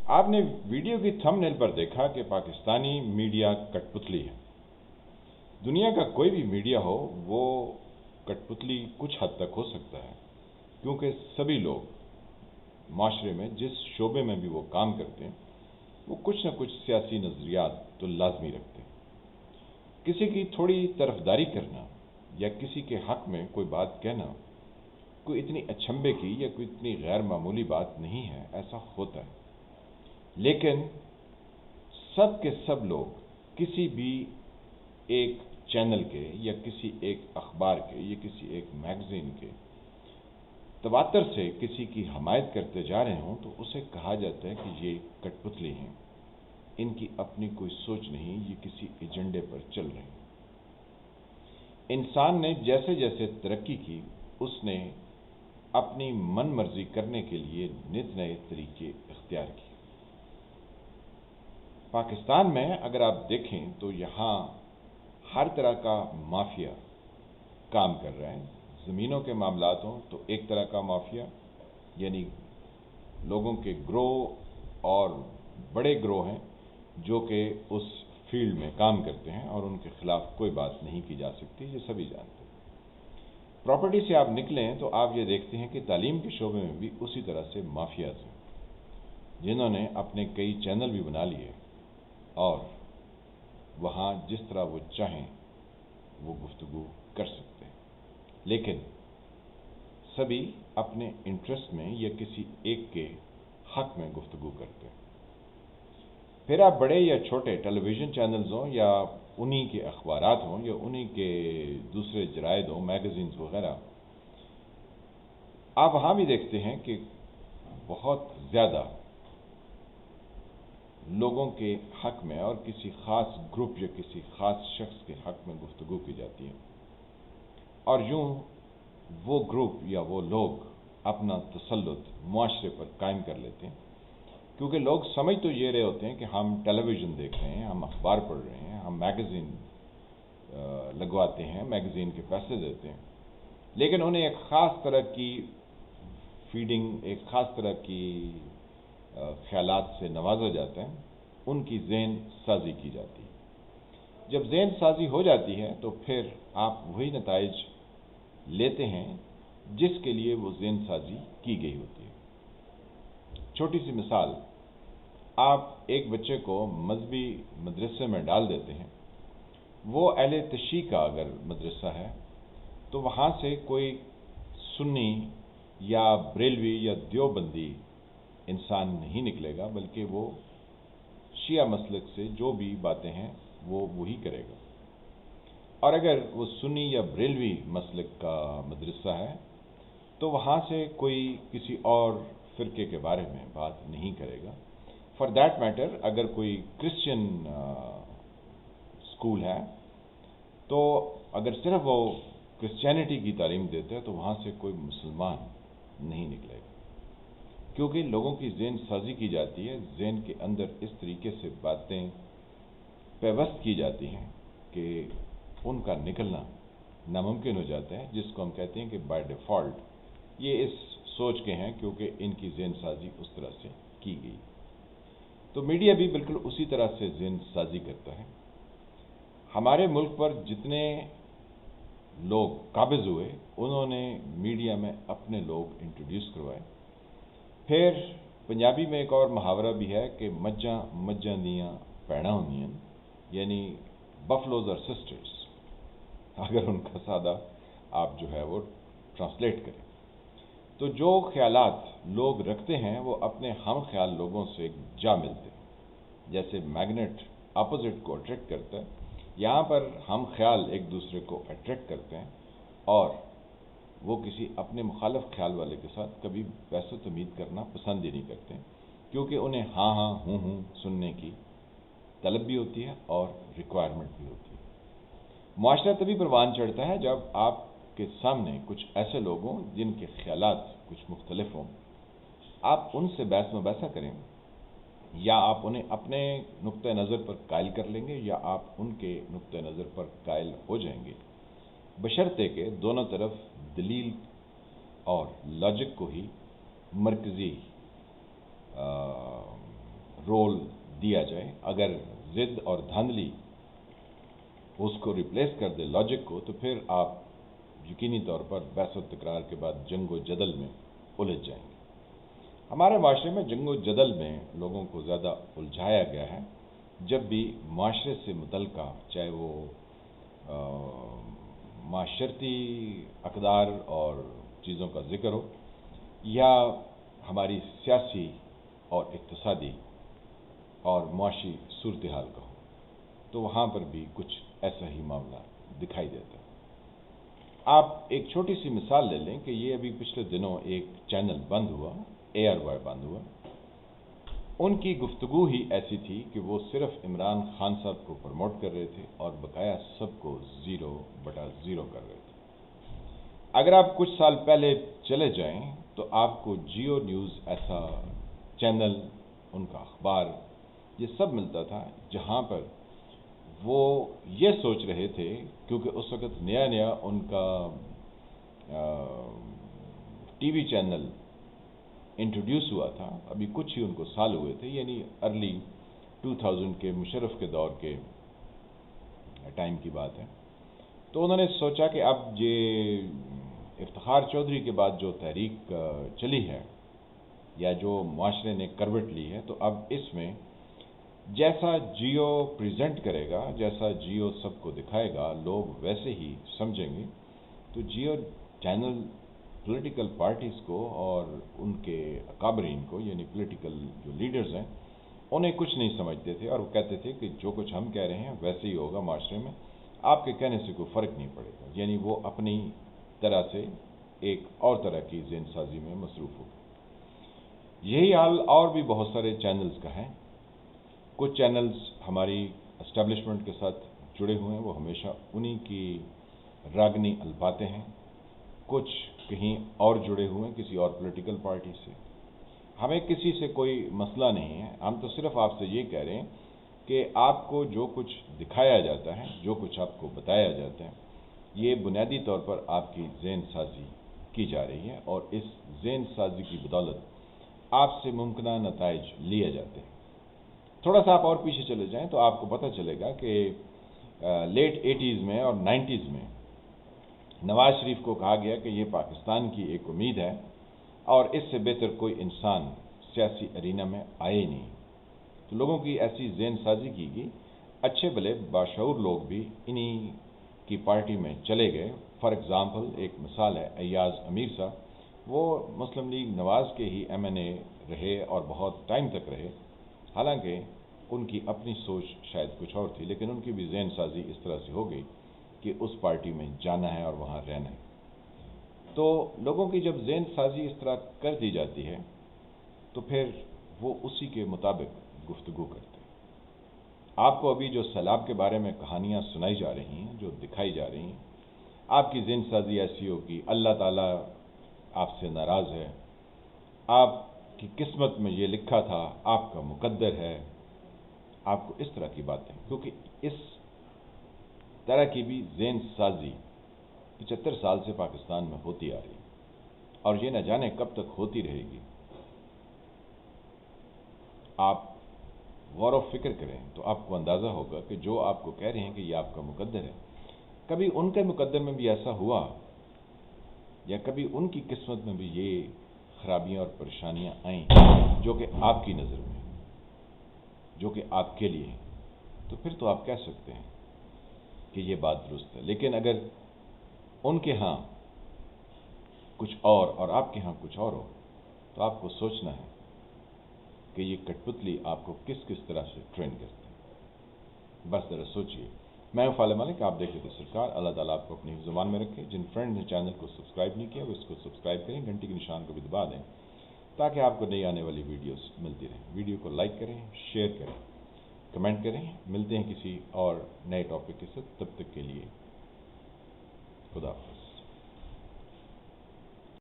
آپ نے ویڈیو کی تھمبنیل پر دیکھا کہ پاکستانی میڈیا کٹپتلی ہے۔ دنیا کا کوئی بھی میڈیا ہو وہ کٹپتلی کچھ حد تک ہو سکتا ہے، کیونکہ سبھی لوگ معاشرے میں جس شعبے میں بھی وہ کام کرتے ہیں وہ کچھ نہ کچھ سیاسی نظریات تو لازمی رکھتے ہیں۔ کسی کی تھوڑی طرفداری کرنا یا کسی کے حق میں کوئی بات کہنا کوئی اتنی اچھمبے کی یا کوئی اتنی غیر معمولی بات نہیں ہے، ایسا ہوتا ہے۔ لیکن سب کے سب لوگ کسی بھی ایک چینل کے یا کسی ایک اخبار کے یا کسی ایک میگزین کے تواتر سے کسی کی حمایت کرتے جا رہے ہوں تو اسے کہا جاتا ہے کہ یہ کٹپتلی ہیں، ان کی اپنی کوئی سوچ نہیں، یہ کسی ایجنڈے پر چل رہے ہیں۔ انسان نے جیسے جیسے ترقی کی اس نے اپنی من مرضی کرنے کے لیے نت نئے طریقے اختیار کیے۔ پاکستان میں اگر آپ دیکھیں تو یہاں ہر طرح کا مافیا کام کر رہا ہے۔ زمینوں کے معاملات ہوں تو ایک طرح کا مافیا، یعنی لوگوں کے گروہ اور بڑے گروہ ہیں جو کہ اس فیلڈ میں کام کرتے ہیں اور ان کے خلاف کوئی بات نہیں کی جا سکتی، یہ سبھی جانتے ہیں۔ پراپرٹی سے آپ نکلیں تو آپ یہ دیکھتے ہیں کہ تعلیم کے شعبے میں بھی اسی طرح سے مافیاز ہیں جنہوں نے اپنے کئی چینل بھی بنا لیے اور وہاں جس طرح وہ چاہیں وہ گفتگو کر سکتے ہیں، لیکن سبھی اپنے انٹرسٹ میں یا کسی ایک کے حق میں گفتگو کرتے ہیں۔ پھر آپ بڑے یا چھوٹے ٹیلی ویژن چینلز ہوں یا انہی کے اخبارات ہوں یا انہی کے دوسرے جرائد ہوں، میگزینز وغیرہ، آپ وہاں بھی دیکھتے ہیں کہ بہت زیادہ لوگوں کے حق میں اور کسی خاص گروپ یا کسی خاص شخص کے حق میں گفتگو کی جاتی ہے، اور یوں وہ گروپ یا وہ لوگ اپنا تسلط معاشرے پر قائم کر لیتے ہیں، کیونکہ لوگ سمجھ تو یہ رہے ہوتے ہیں کہ ہم ٹیلی ویژن دیکھ رہے ہیں، ہم اخبار پڑھ رہے ہیں، ہم میگزین لگواتے ہیں، میگزین کے پیسے دیتے ہیں، لیکن انہیں ایک خاص طرح کی فیڈنگ، ایک خاص طرح کی خیالات سے نوازا جاتا ہے، ان کی ذہن سازی کی جاتی ہے۔ جب ذہن سازی ہو جاتی ہے تو پھر آپ وہی نتائج لیتے ہیں جس کے لیے وہ ذہن سازی کی گئی ہوتی ہے۔ چھوٹی سی مثال، آپ ایک بچے کو مذہبی مدرسے میں ڈال دیتے ہیں، وہ اہل تشیع کا اگر مدرسہ ہے تو وہاں سے کوئی سنی یا بریلوی یا دیوبندی انسان نہیں نکلے گا، بلکہ وہ شیعہ مسلک سے جو بھی باتیں ہیں وہ وہی کرے گا۔ اور اگر وہ سنی یا بریلوی مسلک کا مدرسہ ہے تو وہاں سے کوئی کسی اور فرقے کے بارے میں بات نہیں کرے گا۔ فار دیٹ میٹر اگر کوئی کرسچن اسکول ہے تو اگر صرف وہ کرسچینٹی کی تعلیم دیتے ہیں تو وہاں سے کوئی مسلمان نہیں نکلے گا، کیونکہ لوگوں کی ذہن سازی کی جاتی ہے، ذہن کے اندر اس طریقے سے باتیں پیوست کی جاتی ہیں کہ ان کا نکلنا ناممکن ہو جاتا ہے، جس کو ہم کہتے ہیں کہ بائی ڈیفالٹ یہ اس سوچ کے ہیں کیونکہ ان کی ذہن سازی اس طرح سے کی گئی۔ تو میڈیا بھی بالکل اسی طرح سے ذہن سازی کرتا ہے۔ ہمارے ملک پر جتنے لوگ قابض ہوئے انہوں نے میڈیا میں اپنے لوگ انٹروڈیوس کروائے۔ پھر پنجابی میں ایک اور محاورہ بھی ہے کہ مجھاں مجھاں دیاں پیڑاں ہوندیاں، یعنی بفلوز اور سسٹرز، اگر ان کا سادہ آپ جو ہے وہ ٹرانسلیٹ کریں تو جو خیالات لوگ رکھتے ہیں وہ اپنے ہم خیال لوگوں سے جا ملتے ہیں، جیسے میگنیٹ اپوزٹ کو اٹریکٹ کرتا ہے، یہاں پر ہم خیال ایک دوسرے کو اٹریکٹ کرتے ہیں اور وہ کسی اپنے مخالف خیال والے کے ساتھ کبھی بحث و تمید کرنا پسند ہی نہیں کرتے، کیونکہ انہیں ہاں ہاں ہوں سننے کی طلب بھی ہوتی ہے اور ریکوائرمنٹ بھی ہوتی ہے۔ معاشرہ تبھی پروان چڑھتا ہے جب آپ کے سامنے کچھ ایسے لوگ ہوں جن کے خیالات کچھ مختلف ہوں، آپ ان سے بحث مباحثہ کریں، یا آپ انہیں اپنے نقطہ نظر پر قائل کر لیں گے یا آپ ان کے نقطہ نظر پر قائل ہو جائیں گے، بشرطے کہ دونوں طرف دلیل اور لاجک کو ہی مرکزی رول دیا جائے. اگر ضد اور دھاندلی اس کو ریپلیس کر دے لاجک کو، تو پھر آپ یقینی طور پر بحث و تکرار کے بعد جنگ و جدل میں الجھ جائیں گے. ہمارے معاشرے میں جنگ و جدل میں لوگوں کو زیادہ الجھایا گیا ہے. جب بھی معاشرے سے متعلقہ، چاہے وہ معاشرتی اقدار اور چیزوں کا ذکر ہو، یا ہماری سیاسی اور اقتصادی اور معاشی صورتحال کا ہو، تو وہاں پر بھی کچھ ایسا ہی معاملہ دکھائی دیتا ہے. آپ ایک چھوٹی سی مثال لے لیں کہ یہ ابھی پچھلے دنوں ایک چینل بند ہوا، ARY بند ہوا. ان کی گفتگو ہی ایسی تھی کہ وہ صرف عمران خان صاحب کو پروموٹ کر رہے تھے اور بقایا سب کو 0/0 کر رہے تھے. اگر آپ کچھ سال پہلے چلے جائیں تو آپ کو جیو نیوز ایسا چینل، ان کا اخبار، یہ سب ملتا تھا جہاں پر وہ یہ سوچ رہے تھے، کیونکہ اس وقت نیا نیا ان کا ٹی وی چینل انٹروڈیوس ہوا تھا، ابھی کچھ ہی ان کو سال ہوئے تھے، یعنی ارلی 2000 کے مشرف کے دور کے ٹائم کی بات ہے. تو انہوں نے سوچا کہ اب یہ افتخار چودھری کے بعد جو تحریک چلی ہے یا جو معاشرے نے کروٹ لی ہے، تو اب اس میں جیسا جیو پریزنٹ کرے گا، جیسا جیو سب کو دکھائے گا، لوگ ویسے ہی سمجھیں گے. تو جیو چینل پولیٹیکل پارٹیز کو اور ان کے اکابرین کو، یعنی پولیٹیکل جو لیڈرز ہیں، انہیں کچھ نہیں سمجھتے تھے، اور وہ کہتے تھے کہ جو کچھ ہم کہہ رہے ہیں ویسے ہی ہوگا معاشرے میں، آپ کے کہنے سے کوئی فرق نہیں پڑے گا. یعنی وہ اپنی طرح سے ایک اور طرح کی ذہن سازی میں مصروف ہو گئے. یہی حال اور بھی بہت سارے چینلز کا ہے. کچھ چینلز ہماری اسٹیبلشمنٹ کے ساتھ جڑے ہوئے ہیں، وہ ہمیشہ انہی کی راگنی الپاتے ہیں. کچھ کہیں اور جڑے ہوئے ہیں کسی اور پولیٹیکل پارٹی سے. ہمیں کسی سے کوئی مسئلہ نہیں ہے، ہم تو صرف آپ سے یہ کہہ رہے ہیں کہ آپ کو جو کچھ دکھایا جاتا ہے، جو کچھ آپ کو بتایا جاتا ہے، یہ بنیادی طور پر آپ کی ذہن سازی کی جا رہی ہے، اور اس ذہن سازی کی بدولت آپ سے ممکنہ نتائج لیے جاتے ہیں. تھوڑا سا آپ اور پیچھے چلے جائیں تو آپ کو پتہ چلے گا کہ لیٹ 80s میں اور 90s میں نواز شریف کو کہا گیا کہ یہ پاکستان کی ایک امید ہے، اور اس سے بہتر کوئی انسان سیاسی ارینا میں آئے نہیں. تو لوگوں کی ایسی ذہن سازی کی گئی. اچھے بھلے باشعور لوگ بھی انہی کی پارٹی میں چلے گئے. فار ایگزامپل ایک مثال ہے ایاز امیر صاحب، وہ مسلم لیگ نواز کے ہی MNA رہے اور بہت ٹائم تک رہے. حالانکہ ان کی اپنی سوچ شاید کچھ اور تھی، لیکن ان کی بھی ذہن سازی اس طرح سے ہو گئی کہ اس پارٹی میں جانا ہے اور وہاں رہنا ہے. تو لوگوں کی جب ذہن سازی اس طرح کر دی جاتی ہے تو پھر وہ اسی کے مطابق گفتگو کرتے ہیں. آپ کو ابھی جو سیلاب کے بارے میں کہانیاں سنائی جا رہی ہیں، جو دکھائی جا رہی ہیں، آپ کی ذہن سازی ایسی ہوگی اللہ تعالیٰ آپ سے ناراض ہے، آپ کی قسمت میں یہ لکھا تھا، آپ کا مقدر ہے. آپ کو اس طرح کی باتیں، کیونکہ اس طرح کی بھی ذہن سازی 75 سال سے پاکستان میں ہوتی آ رہی ہے، اور یہ نہ جانے کب تک ہوتی رہے گی. آپ غور و فکر کریں تو آپ کو اندازہ ہوگا کہ جو آپ کو کہہ رہے ہیں کہ یہ آپ کا مقدر ہے، کبھی ان کے مقدر میں بھی ایسا ہوا، یا کبھی ان کی قسمت میں بھی یہ خرابیاں اور پریشانیاں آئیں جو کہ آپ کی نظر میں، جو کہ آپ کے لیے، تو پھر تو آپ کہہ سکتے ہیں کہ یہ بات درست ہے. لیکن اگر ان کے ہاں کچھ اور آپ کے ہاں کچھ اور ہو، تو آپ کو سوچنا ہے کہ یہ کٹ پتلی آپ کو کس کس طرح سے ٹرین کرتے ہیں. بس ذرا سوچئے. میں فالح ملک، آپ دیکھیں تو سرکار. اللہ تعالیٰ آپ کو اپنی زبان میں رکھے. جن فرینڈ نے چینل کو سبسکرائب نہیں کیا وہ اس کو سبسکرائب کریں، گھنٹی کے نشان کو بھی دبا دیں تاکہ آپ کو نئی آنے والی ویڈیوز ملتی رہیں. ویڈیو کو لائک کریں، شیئر کریں، کمنٹ کریں. ملتے ہیں کسی اور نئے ٹاپک کے ساتھ. تب تک کے لیے خدا حافظ.